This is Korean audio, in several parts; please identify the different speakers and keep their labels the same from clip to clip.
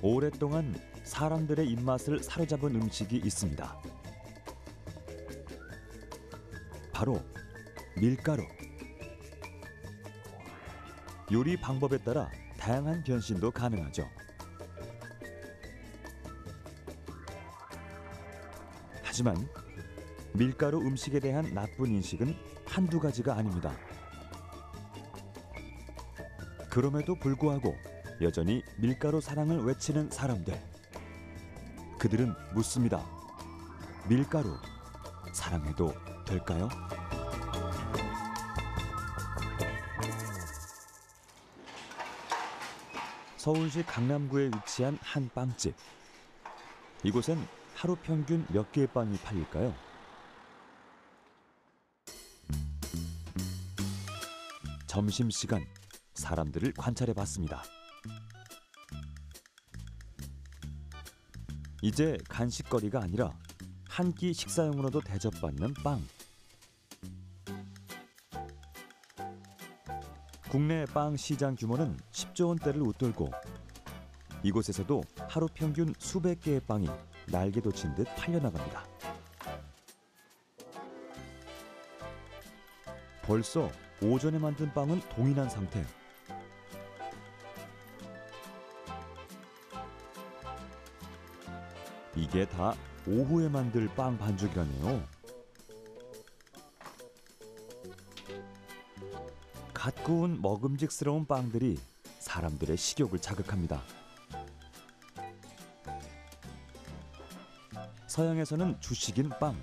Speaker 1: 오랫동안 사람들의 입맛을 사로잡은 음식이 있습니다. 바로 밀가루. 요리 방법에 따라 다양한 변신도 가능하죠. 하지만 밀가루 음식에 대한 나쁜 인식은 한두 가지가 아닙니다. 그럼에도 불구하고 여전히 밀가루 사랑을 외치는 사람들. 그들은 묻습니다. 밀가루 사랑해도 될까요? 서울시 강남구에 위치한 한 빵집. 이곳엔 하루 평균 몇 개의 빵이 팔릴까요? 점심시간 사람들을 관찰해 봤습니다. 이제 간식거리가 아니라 한 끼 식사용으로도 대접받는 빵. 국내 빵 시장 규모는 10조 원대를 웃돌고 이곳에서도 하루 평균 수백 개의 빵이 날개 돋친 듯 팔려나갑니다. 벌써 오전에 만든 빵은 동인한 상태. 이게 다 오후에 만들 빵 반죽이라네요. 갓 구운 먹음직스러운 빵들이 사람들의 식욕을 자극합니다. 서양에서는 주식인 빵.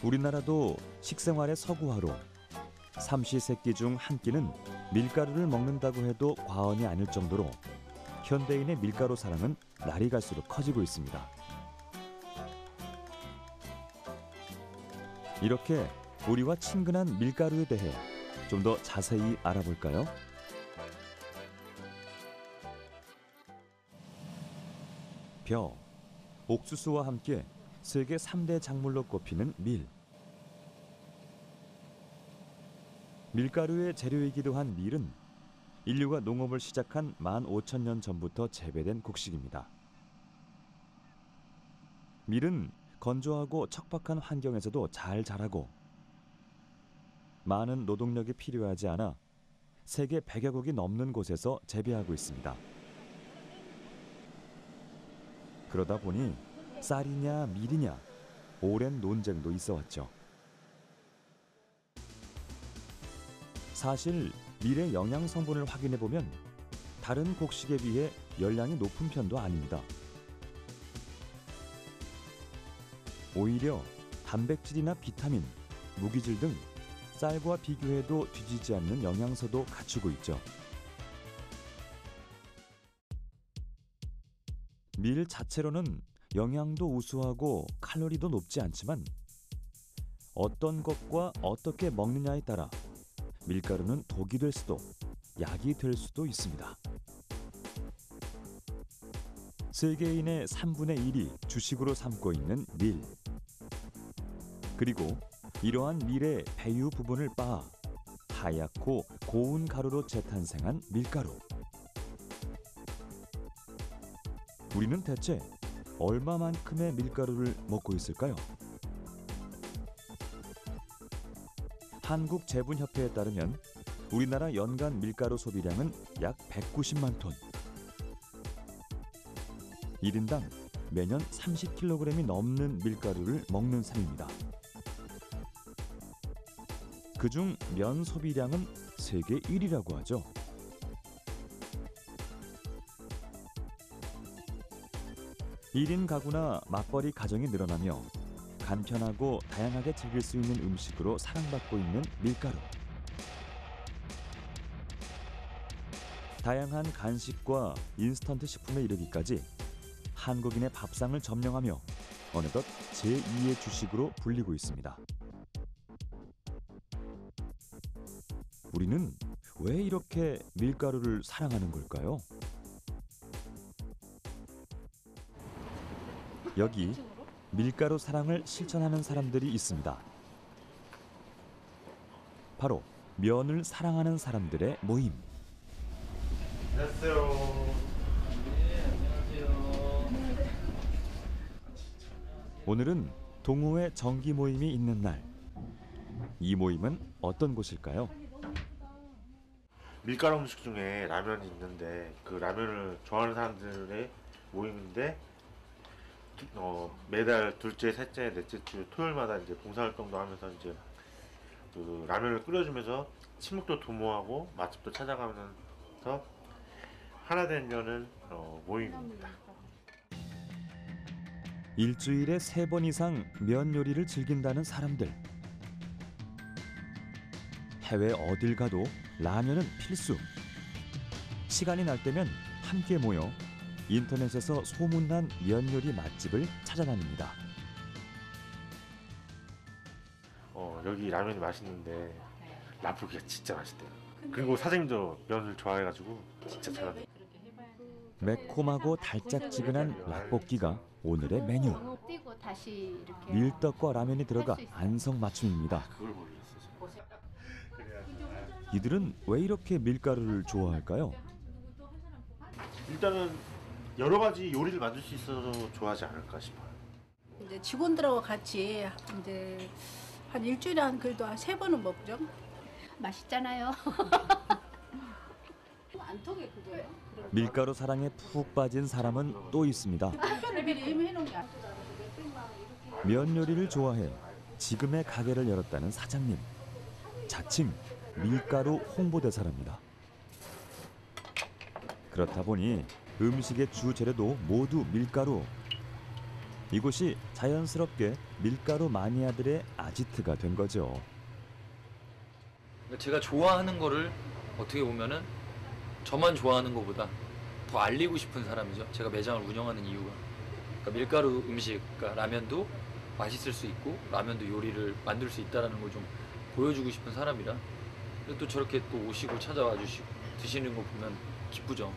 Speaker 1: 우리나라도 식생활의 서구화로 삼시세끼 중 한 끼는 밀가루를 먹는다고 해도 과언이 아닐 정도로 현대인의 밀가루 사랑은 날이 갈수록 커지고 있습니다. 이렇게 우리와 친근한 밀가루에 대해 좀 더 자세히 알아볼까요? 벼, 옥수수와 함께 세계 3대 작물로 꼽히는 밀. 밀가루의 재료이기도 한 밀은 인류가 농업을 시작한 15,000년 전부터 재배된 곡식입니다. 밀은 건조하고 척박한 환경에서도 잘 자라고 많은 노동력이 필요하지 않아 세계 100여 국이 넘는 곳에서 재배하고 있습니다. 그러다 보니 쌀이냐 밀이냐 오랜 논쟁도 있어왔죠. 사실 밀의 영양 성분을 확인해 보면 다른 곡식에 비해 열량이 높은 편도 아닙니다. 오히려 단백질이나 비타민, 무기질 등 쌀과 비교해도 뒤지지 않는 영양소도 갖추고 있죠. 밀 자체로는 영양도 우수하고 칼로리도 높지 않지만 어떤 것과 어떻게 먹느냐에 따라 밀가루는 독이 될 수도 약이 될 수도 있습니다. 세계인의 3분의 1이 주식으로 삼고 있는 밀. 그리고 이러한 밀의 배유 부분을 빻아 하얗고 고운 가루로 재탄생한 밀가루. 우리는 대체 얼마만큼의 밀가루를 먹고 있을까요? 한국제분협회에 따르면 우리나라 연간 밀가루 소비량은 약 190만 톤. 1인당 매년 30kg이 넘는 밀가루를 먹는 셈입니다. 그중 면 소비량은 세계 1위라고 하죠. 일 인 가구나 맞벌이 가정이 늘어나며 간편하고 다양하게 즐길 수 있는 음식으로 사랑받고 있는 밀가루. 다양한 간식과 인스턴트 식품에 이르기까지 한국인의 밥상을 점령하며 어느덧 제2의 주식으로 불리고 있습니다. 우리는 왜 이렇게 밀가루를 사랑하는 걸까요? 여기 밀가루 사랑을 실천하는 사람들이 있습니다. 바로 면을 사랑하는 사람들의 모임.
Speaker 2: 안녕하세요.
Speaker 1: 오늘은 동호회 정기 모임이 있는 날. 이 모임은 어떤 곳일까요?
Speaker 2: 밀가루 음식 중에 라면이 있는데 그 라면을 좋아하는 사람들의 모임인데 매달 둘째, 셋째, 넷째 주 토요일마다 이제 봉사활동도 하면서 이제 그 라면을 끓여주면서 친목도 도모하고 맛집도 찾아가면서 하나 되려는 모임입니다.
Speaker 1: 일주일에 3번 이상 면 요리를 즐긴다는 사람들. 해외 어딜 가도 라면은 필수. 시간이 날 때면 함께 모여 인터넷에서 소문난 면 요리 맛집을 찾아다닙니다.
Speaker 2: 여기 라면이 맛있는데 라볶이가 진짜 맛있대요. 그리고 사장님도 면을 좋아해가지고 진짜 잘하네요.
Speaker 1: 매콤하고 달짝지근한 라볶이가 오늘의 메뉴.
Speaker 3: 띄고 다시 이렇게
Speaker 1: 밀떡과 라면이 들어가 안성맞춤입니다.
Speaker 2: 그걸 모르겠어요.
Speaker 1: 이들은 왜 이렇게 밀가루를 좋아할까요?
Speaker 2: 일단은 여러 가지 요리를 만들 수 있어서 좋아하지 않을까 싶어요.
Speaker 4: 이제 직원들하고 같이 이제 한 일주일에 한 그래도 한 3번은 먹죠.
Speaker 3: 맛있잖아요. 안 통해 그거요?
Speaker 1: 밀가루 사랑에 푹 빠진 사람은 또 있습니다.
Speaker 4: 미리 이미 해놓은 게 아니고.
Speaker 1: 면 요리를 좋아해 지금의 가게를 열었다는 사장님. 자칭 밀가루 홍보대사랍니다. 그렇다 보니 음식의 주 재료도 모두 밀가루. 이곳이 자연스럽게 밀가루 마니아들의 아지트가 된 거죠.
Speaker 5: 제가 좋아하는 거를 어떻게 보면은 저만 좋아하는 것보다 더 알리고 싶은 사람이죠. 제가 매장을 운영하는 이유가. 그러니까 밀가루 음식, 그러니까 라면도 맛있을 수 있고 라면도 요리를 만들 수 있다는 걸 좀 보여주고 싶은 사람이라. 그리고 또 저렇게 또 오시고 찾아와 주시고 드시는 거 보면 기쁘죠.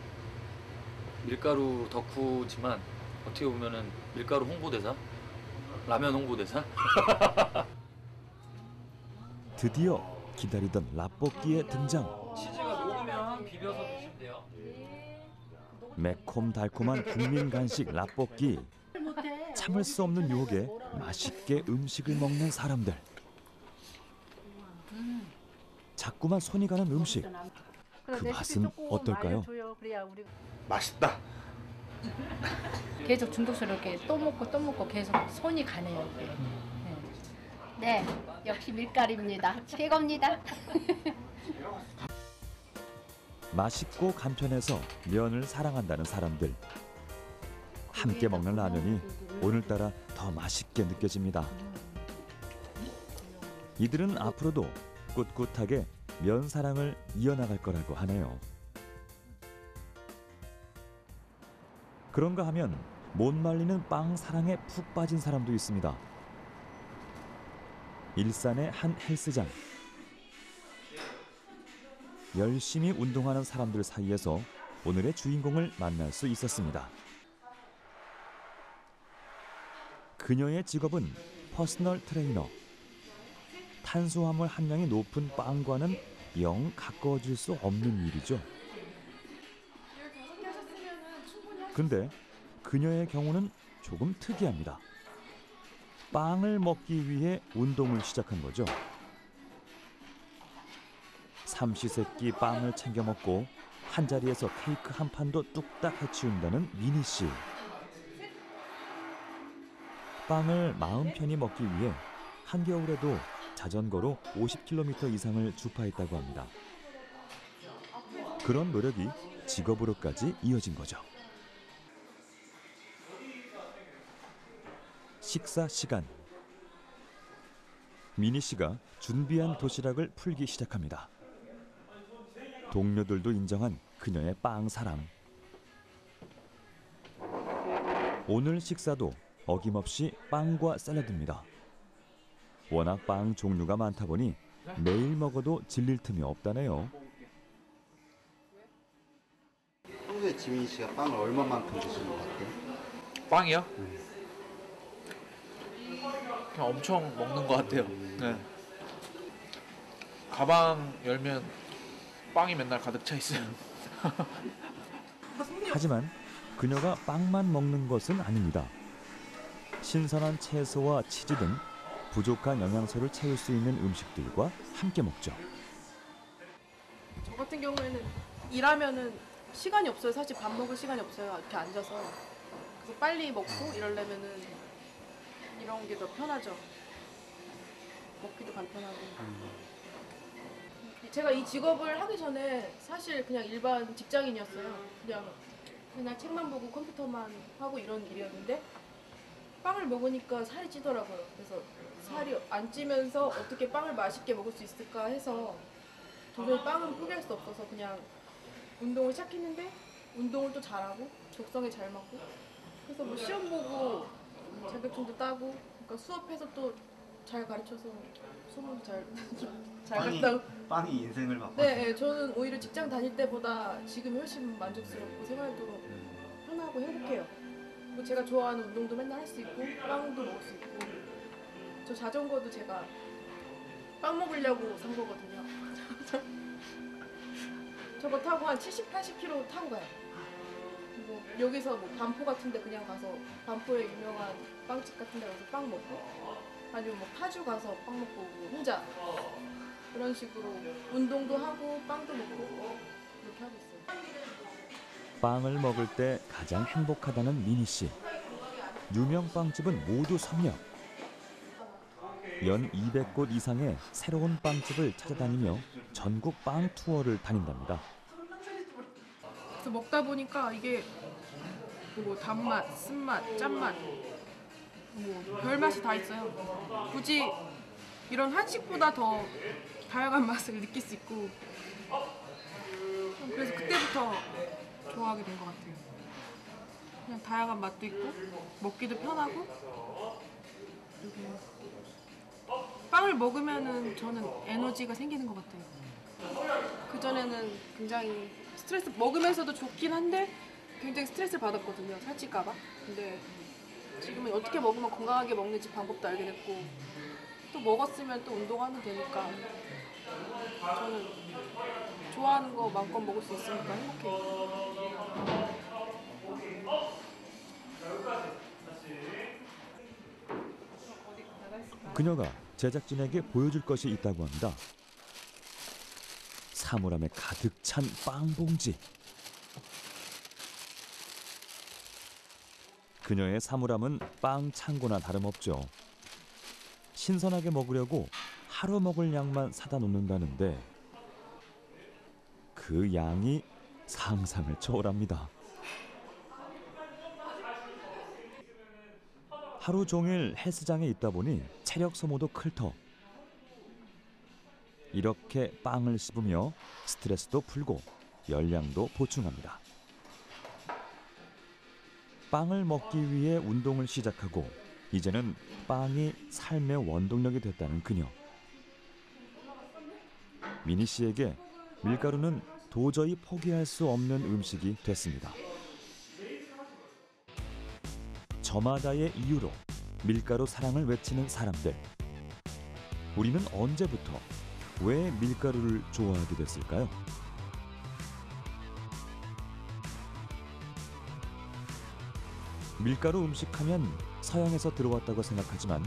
Speaker 5: 밀가루 덕후지만 어떻게 보면은 밀가루 홍보대사? 라면 홍보대사?
Speaker 1: 드디어 기다리던 라볶이의 등장.
Speaker 5: 치즈가 녹으면 비벼서 드시면 돼요.
Speaker 1: 매콤달콤한 국민 간식 라볶이. 참을 수 없는 유혹에 맛있게 음식을 먹는 사람들. 자꾸만 손이 가는 음식. 그 맛은 어떨까요?
Speaker 2: 맛있다.
Speaker 3: 계속 중독스럽게 또 먹고 계속 손이 가네요. 이게. 네, 역시 밀가루입니다. 최고입니다.
Speaker 1: 맛있고 간편해서 면을 사랑한다는 사람들. 함께 먹는 라면이 오늘따라 더 맛있게 느껴집니다. 이들은 앞으로도 꿋꿋하게 면 사랑을 이어나갈 거라고 하네요. 그런가 하면 못 말리는 빵 사랑에 푹 빠진 사람도 있습니다. 일산의 한 헬스장. 열심히 운동하는 사람들 사이에서 오늘의 주인공을 만날 수 있었습니다. 그녀의 직업은 퍼스널 트레이너. 탄수화물 함량이 높은 빵과는 영 가까워질 수 없는 일이죠. 근데 그녀의 경우는 조금 특이합니다. 빵을 먹기 위해 운동을 시작한 거죠. 삼시세끼 빵을 챙겨 먹고 한자리에서 케이크 한 판도 뚝딱 해치운다는 미니 씨. 빵을 마음 편히 먹기 위해 한겨울에도 자전거로 50km 이상을 주파했다고 합니다. 그런 노력이 직업으로까지 이어진 거죠. 식사 시간. 미니 씨가 준비한 도시락을 풀기 시작합니다. 동료들도 인정한 그녀의 빵 사랑. 오늘 식사도 어김없이 빵과 샐러드입니다. 워낙 빵 종류가 많다 보니 매일 먹어도 질릴 틈이 없다네요.
Speaker 6: 평소에 지민이 씨가 빵을 얼마만큼 드시는 것 같아요?
Speaker 7: 빵이요? 그냥 엄청 먹는 것 같아요. 네. 가방 열면 빵이 맨날 가득 차 있어요.
Speaker 1: 하지만 그녀가 빵만 먹는 것은 아닙니다. 신선한 채소와 치즈 등 부족한 영양소를 채울 수 있는 음식들과 함께 먹죠.
Speaker 8: 저 같은 경우에는 일하면은 시간이 없어요. 사실 밥 먹을 시간이 없어요. 이렇게 앉아서. 그래서 빨리 먹고 이러려면은 이런 게 더 편하죠. 먹기도 간편하고. 제가 이 직업을 하기 전에 사실 그냥 일반 직장인이었어요. 그냥 책만 보고 컴퓨터만 하고 이런 일이었는데 빵을 먹으니까 살이 찌더라고요. 그래서 살이 안 찌면서 어떻게 빵을 맛있게 먹을 수 있을까 해서 도저히 빵은 포기할 수 없어서 그냥 운동을 시작했는데 운동을 또 잘하고 적성에 잘 맞고 그래서 뭐 시험 보고 자격증도 따고 그러니까 수업해서 또 잘 가르쳐서 소문도 잘 갔다고.
Speaker 6: 빵이 인생을 바꿔.
Speaker 8: 네, 저는 오히려 직장 다닐 때보다 지금 훨씬 만족스럽고 생활도 편하고 행복해요. 뭐 제가 좋아하는 운동도 맨날 할 수 있고 빵도 먹을 수 있고 저 자전거도 제가 빵 먹으려고 산 거거든요. 저거 타고 한 70, 80km 타고 가요. 뭐 여기서 뭐 반포 같은 데 그냥 가서 반포에 유명한 빵집 같은 데 가서 빵 먹고 아니면 뭐 파주 가서 빵 먹고 오고 혼자 그런 식으로 운동도 하고 빵도 먹고 그렇게 하고 있어요.
Speaker 1: 빵을 먹을 때 가장 행복하다는 미니 씨. 유명 빵집은 모두 섭렵. 연 200곳 이상의 새로운 빵집을 찾아다니며 전국 빵 투어를 다닌답니다.
Speaker 8: 그래서 먹다 보니까 이게 뭐 단맛, 쓴맛, 짠맛 뭐 별맛이 다 있어요. 굳이 이런 한식보다 더 다양한 맛을 느낄 수 있고 그래서 그때부터 좋아하게 된 것 같아요. 그냥 다양한 맛도 있고 먹기도 편하고 그리고 빵을 먹으면은 저는 에너지가 생기는 것 같아요. 그전에는 굉장히 스트레스 먹으면서도 좋긴 한데 굉장히 스트레스를 받았거든요. 살찔까 봐. 근데 지금은 어떻게 먹으면 건강하게 먹는지 방법도 알게 됐고 또 먹었으면 또 운동하면 되니까 저는 좋아하는 거 마음껏 먹을 수 있으니까 행복해요.
Speaker 1: 그녀가 제작진에게 보여줄 것이 있다고 합니다. 사물함에 가득 찬 빵 봉지. 그녀의 사물함은 빵 창고나 다름없죠. 신선하게 먹으려고 하루 먹을 양만 사다 놓는다는데 그 양이 상상을 초월합니다. 하루 종일 헬스장에 있다 보니 체력 소모도 클 터. 이렇게 빵을 씹으며 스트레스도 풀고 열량도 보충합니다. 빵을 먹기 위해 운동을 시작하고 이제는 빵이 삶의 원동력이 됐다는 그녀. 미니 씨에게 밀가루는 도저히 포기할 수 없는 음식이 됐습니다. 저마다의 이유로 밀가루 사랑을 외치는 사람들. 우리는 언제부터 왜 밀가루를 좋아하게 됐을까요? 밀가루 음식하면 서양에서 들어왔다고 생각하지만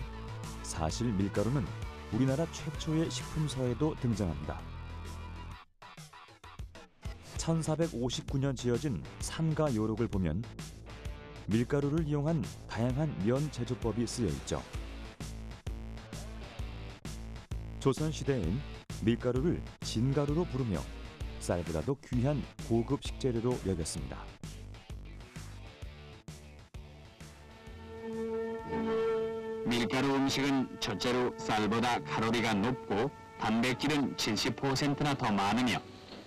Speaker 1: 사실 밀가루는 우리나라 최초의 식품서에도 등장합니다. 1459년 지어진 산가 요록을 보면 밀가루를 이용한 다양한 면 제조법이 쓰여 있죠. 조선시대엔 밀가루를 진가루로 부르며 쌀보다도 귀한 고급 식재료로 여겼습니다.
Speaker 9: 밀가루 음식은 첫째로 쌀보다 칼로리가 높고 단백질은 70%나 더 많으며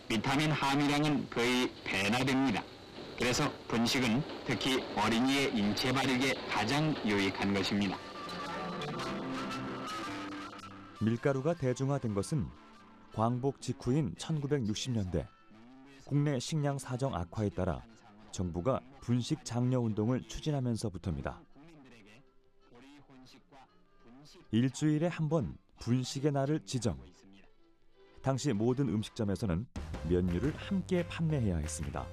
Speaker 9: 비타민 함유량은 거의 배나 됩니다. 그래서 분식은 특히 어린이의 인체 발육에 가장 유익한 것입니다.
Speaker 1: 밀가루가 대중화된 것은 광복 직후인 1960년대 국내 식량 사정 악화에 따라 정부가 분식 장려 운동을 추진하면서부터입니다. 일주일에 한 번 분식의 날을 지정. 당시 모든 음식점에서는 면류를 함께 판매해야 했습니다.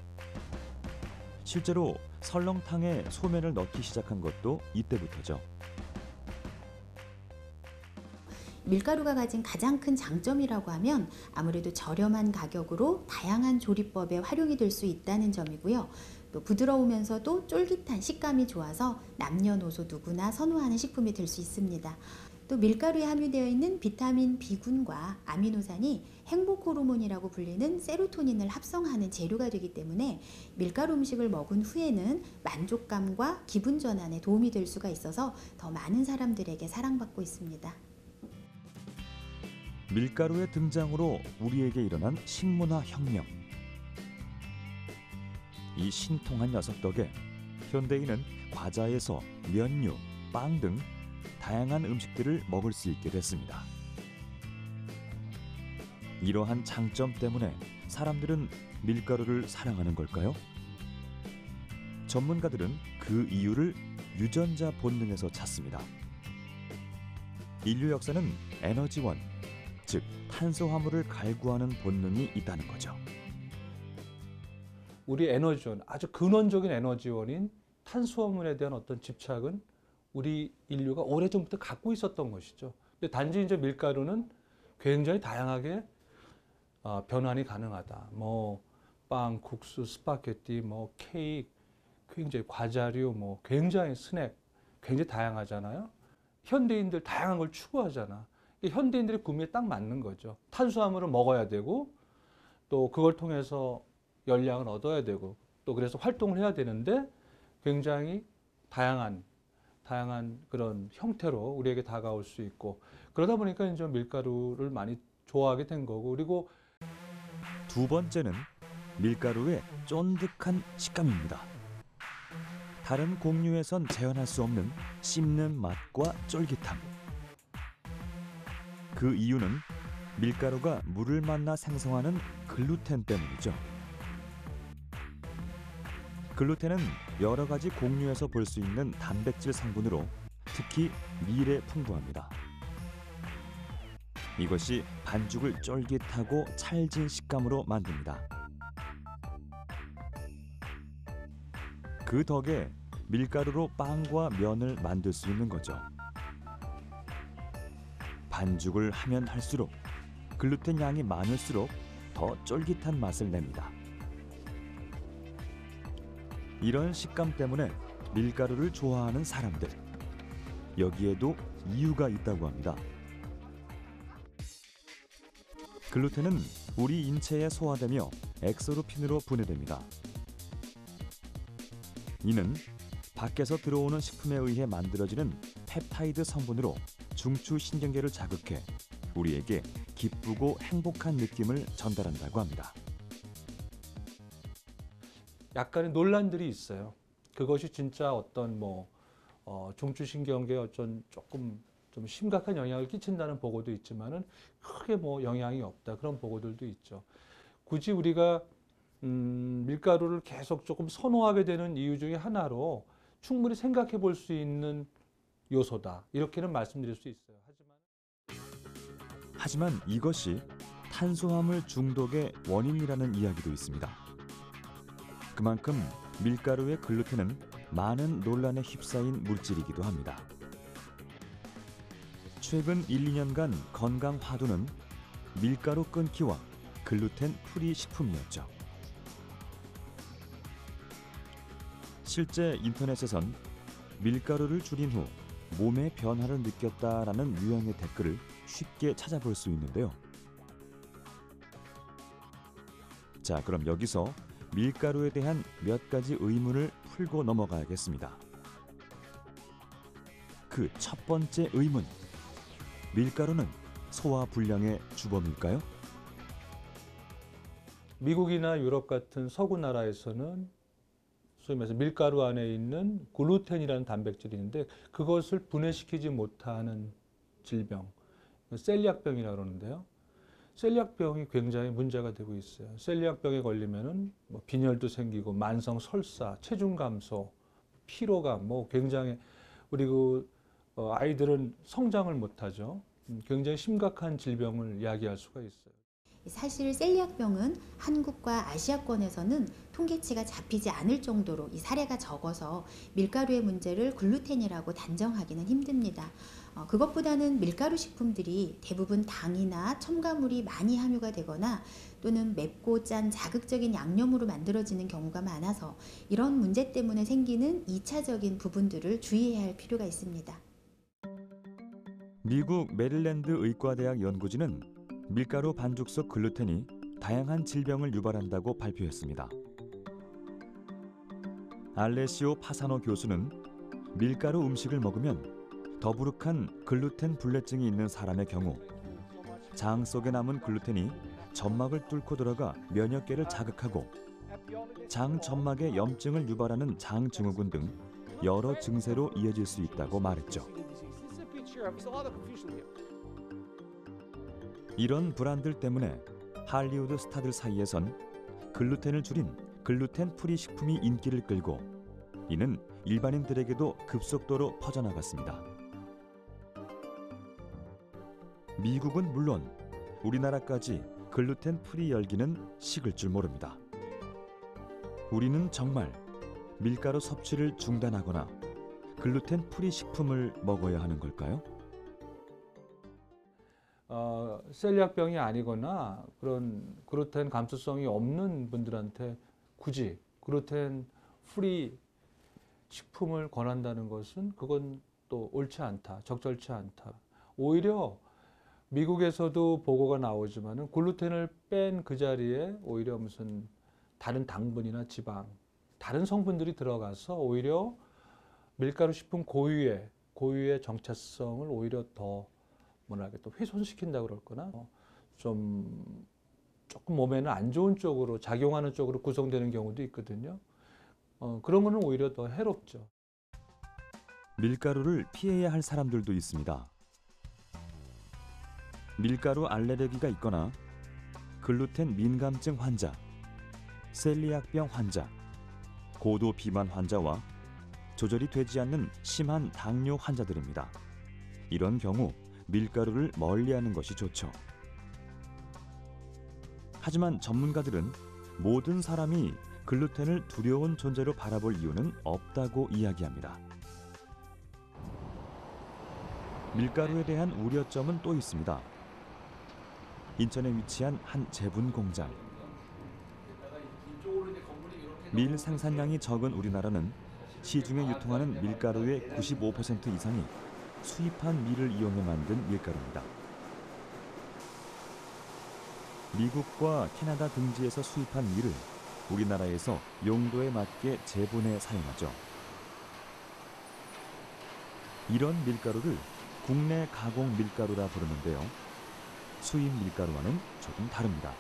Speaker 1: 실제로 설렁탕에 소면을 넣기 시작한 것도 이때부터죠.
Speaker 10: 밀가루가 가진 가장 큰 장점이라고 하면 아무래도 저렴한 가격으로 다양한 조리법에 활용이 될 수 있다는 점이고요. 또 부드러우면서도 쫄깃한 식감이 좋아서 남녀노소 누구나 선호하는 식품이 될 수 있습니다. 또 밀가루에 함유되어 있는 비타민 B군과 아미노산이 행복 호르몬이라고 불리는 세로토닌을 합성하는 재료가 되기 때문에 밀가루 음식을 먹은 후에는 만족감과 기분 전환에 도움이 될 수가 있어서 더 많은 사람들에게 사랑받고 있습니다.
Speaker 1: 밀가루의 등장으로 우리에게 일어난 식문화 혁명. 이 신통한 녀석 덕에 현대인은 과자에서 면류, 빵 등 다양한 음식들을 먹을 수 있게 됐습니다. 이러한 장점 때문에 사람들은 밀가루를 사랑하는 걸까요? 전문가들은 그 이유를 유전자 본능에서 찾습니다. 인류 역사는 에너지원, 즉 탄수화물을 갈구하는 본능이 있다는 거죠.
Speaker 11: 우리 에너지원, 아주 근원적인 에너지원인 탄수화물에 대한 어떤 집착은 우리 인류가 오래전부터 갖고 있었던 것이죠. 근데 단지 이제 밀가루는 굉장히 다양하게 변환이 가능하다. 뭐 빵, 국수, 스파게티, 뭐 케이크, 굉장히 과자류, 뭐 굉장히 스낵, 굉장히 다양하잖아요. 현대인들 다양한 걸 추구하잖아. 현대인들의 구미에 딱 맞는 거죠. 탄수화물을 먹어야 되고 또 그걸 통해서 열량을 얻어야 되고 또 그래서 활동을 해야 되는데 굉장히 다양한 그런 형태로 우리에게 다가올 수 있고 그러다 보니까 이제 밀가루를 많이 좋아하게 된 거고 그리고
Speaker 1: 두 번째는 밀가루의 쫀득한 식감입니다. 다른 곡류에선 재현할 수 없는 씹는 맛과 쫄깃함. 그 이유는 밀가루가 물을 만나 생성하는 글루텐 때문이죠. 글루텐은 여러 가지 곡류에서 볼 수 있는 단백질 성분으로 특히 밀에 풍부합니다. 이것이 반죽을 쫄깃하고 찰진 식감으로 만듭니다. 그 덕에 밀가루로 빵과 면을 만들 수 있는 거죠. 반죽을 하면 할수록 글루텐 양이 많을수록 더 쫄깃한 맛을 냅니다. 이런 식감 때문에 밀가루를 좋아하는 사람들, 여기에도 이유가 있다고 합니다. 글루텐은 우리 인체에 소화되며 엑소르핀으로 분해됩니다. 이는 밖에서 들어오는 식품에 의해 만들어지는 펩타이드 성분으로 중추신경계를 자극해 우리에게 기쁘고 행복한 느낌을 전달한다고 합니다.
Speaker 11: 약간의 논란들이 있어요. 그것이 진짜 어떤 중추신경계에 어떤 조금 좀 심각한 영향을 끼친다는 보고도 있지만은 크게 영향이 없다 그런 보고들도 있죠. 굳이 우리가 밀가루를 계속 조금 선호하게 되는 이유 중에 하나로 충분히 생각해 볼 수 있는 요소다 이렇게는 말씀드릴 수 있어요.
Speaker 1: 하지만 이것이 탄수화물 중독의 원인이라는 이야기도 있습니다. 그만큼 밀가루의 글루텐은 많은 논란에 휩싸인 물질이기도 합니다. 최근 1, 2년간 건강 화두는 밀가루 끊기와 글루텐 프리 식품이었죠. 실제 인터넷에선 밀가루를 줄인 후 몸의 변화를 느꼈다라는 유형의 댓글을 쉽게 찾아볼 수 있는데요. 자, 그럼 여기서 밀가루에 대한 몇 가지 의문을 풀고 넘어가야겠습니다. 그 첫 번째 의문, 밀가루는 소화 불량의 주범일까요?
Speaker 11: 미국이나 유럽 같은 서구 나라에서는 소위 말해서 밀가루 안에 있는 글루텐이라는 단백질이 있는데 그것을 분해시키지 못하는 질병, 셀리악병이라고 그러는데요. 셀리악병이 굉장히 문제가 되고 있어요. 셀리악병에 걸리면은 빈혈도 생기고 만성 설사, 체중 감소, 피로감, 굉장히 그리고 아이들은 성장을 못하죠. 굉장히 심각한 질병을 이야기할 수가 있어요.
Speaker 10: 사실 셀리악병은 한국과 아시아권에서는 통계치가 잡히지 않을 정도로 이 사례가 적어서 밀가루의 문제를 글루텐이라고 단정하기는 힘듭니다. 그것보다는 밀가루 식품들이 대부분 당이나 첨가물이 많이 함유가 되거나 또는 맵고 짠 자극적인 양념으로 만들어지는 경우가 많아서 이런 문제 때문에 생기는 2차적인 부분들을 주의해야 할 필요가 있습니다.
Speaker 1: 미국 메릴랜드 의과대학 연구진은 밀가루 반죽 속 글루텐이 다양한 질병을 유발한다고 발표했습니다. 알레시오 파사노 교수는 밀가루 음식을 먹으면 더부룩한 글루텐 불내증이 있는 사람의 경우 장 속에 남은 글루텐이 점막을 뚫고 들어가 면역계를 자극하고 장 점막에 염증을 유발하는 장증후군 등 여러 증세로 이어질 수 있다고 말했죠. 이런 불안들 때문에 할리우드 스타들 사이에선 글루텐을 줄인 글루텐 프리 식품이 인기를 끌고 이는 일반인들에게도 급속도로 퍼져나갔습니다. 미국은 물론 우리나라까지 글루텐 프리 열기는 식을 줄 모릅니다. 우리는 정말 밀가루 섭취를 중단하거나 글루텐 프리 식품을 먹어야 하는 걸까요?
Speaker 11: 셀리악병이 아니거나 그런 글루텐 감수성이 없는 분들한테 굳이 글루텐 프리 식품을 권한다는 것은 그건 또 옳지 않다, 적절치 않다. 오히려 미국에서도 보고가 나오지만은 글루텐을 뺀 그 자리에 오히려 무슨 다른 당분이나 지방, 다른 성분들이 들어가서 오히려 밀가루 식품 고유의 정체성을 오히려 더 뭐랄까 또 훼손시킨다 그럴거나 좀 조금 몸에는 안 좋은 쪽으로 작용하는 쪽으로 구성되는 경우도 있거든요. 그런 거는 오히려 더 해롭죠.
Speaker 1: 밀가루를 피해야 할 사람들도 있습니다. 밀가루 알레르기가 있거나 글루텐 민감증 환자, 셀리악병 환자, 고도 비만 환자와 조절이 되지 않는 심한 당뇨 환자들입니다. 이런 경우 밀가루를 멀리하는 것이 좋죠. 하지만 전문가들은 모든 사람이 글루텐을 두려운 존재로 바라볼 이유는 없다고 이야기합니다. 밀가루에 대한 우려점은 또 있습니다. 인천에 위치한 한 제분 공장. 밀 생산량이 적은 우리나라는 시중에 유통하는 밀가루의 95% 이상이 수입한 밀을 이용해 만든 밀가루입니다. 미국과 캐나다 등지에서 수입한 밀을 우리나라에서 용도에 맞게 재분해 사용하죠. 이런 밀가루를 국내 가공 밀가루라 부르는데요. 수입 밀가루와는 조금 다릅니다.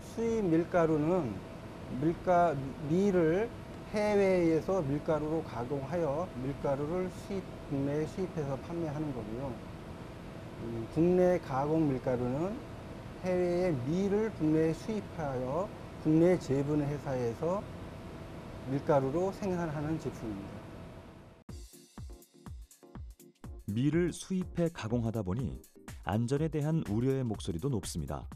Speaker 12: 수입 밀가루는 밀을 해외에서 밀가루로 가공하여 밀가루를 국내에 수입해서 판매하는 거고요. 국내 가공 밀가루는 해외의 밀을 국내에 수입하여 국내 재분 회사에서 밀가루로 생산하는 제품입니다.
Speaker 1: 밀을 수입해 가공하다 보니 안전에 대한 우려의 목소리도 높습니다.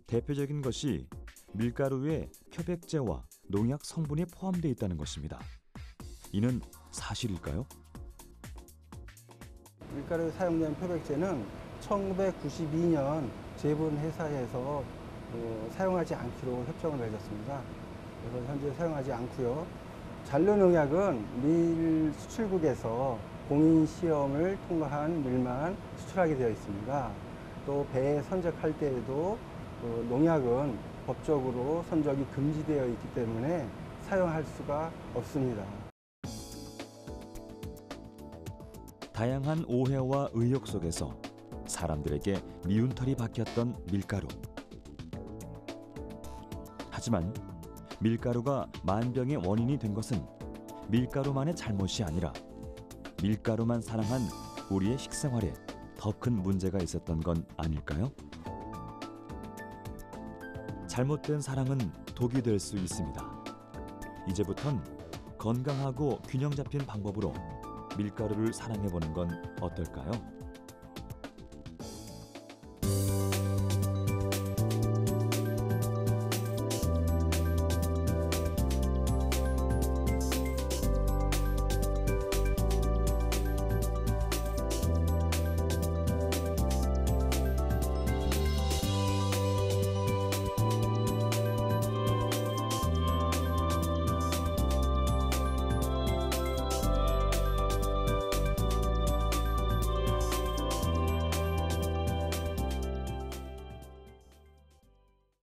Speaker 1: 대표적인 것이 밀가루에 표백제와 농약 성분이 포함되어 있다는 것입니다. 이는 사실일까요?
Speaker 12: 밀가루에 사용된 표백제는 1992년 제분 회사에서 사용하지 않기로 협정을 맺었습니다. 그래서 현재 사용하지 않고요. 잔류농약은 밀 수출국에서 공인 시험을 통과한 밀만 수출하게 되어 있습니다. 또 배 선적할 때에도 농약은 법적으로 선적이 금지되어 있기 때문에 사용할 수가 없습니다.
Speaker 1: 다양한 오해와 의혹 속에서 사람들에게 미운 털이 박혔던 밀가루. 하지만 밀가루가 만병의 원인이 된 것은 밀가루만의 잘못이 아니라 밀가루만 사랑한 우리의 식생활에 더 큰 문제가 있었던 건 아닐까요? 잘못된 사랑은 독이 될 수 있습니다. 이제부턴 건강하고 균형 잡힌 방법으로 밀가루를 사랑해보는 건 어떨까요?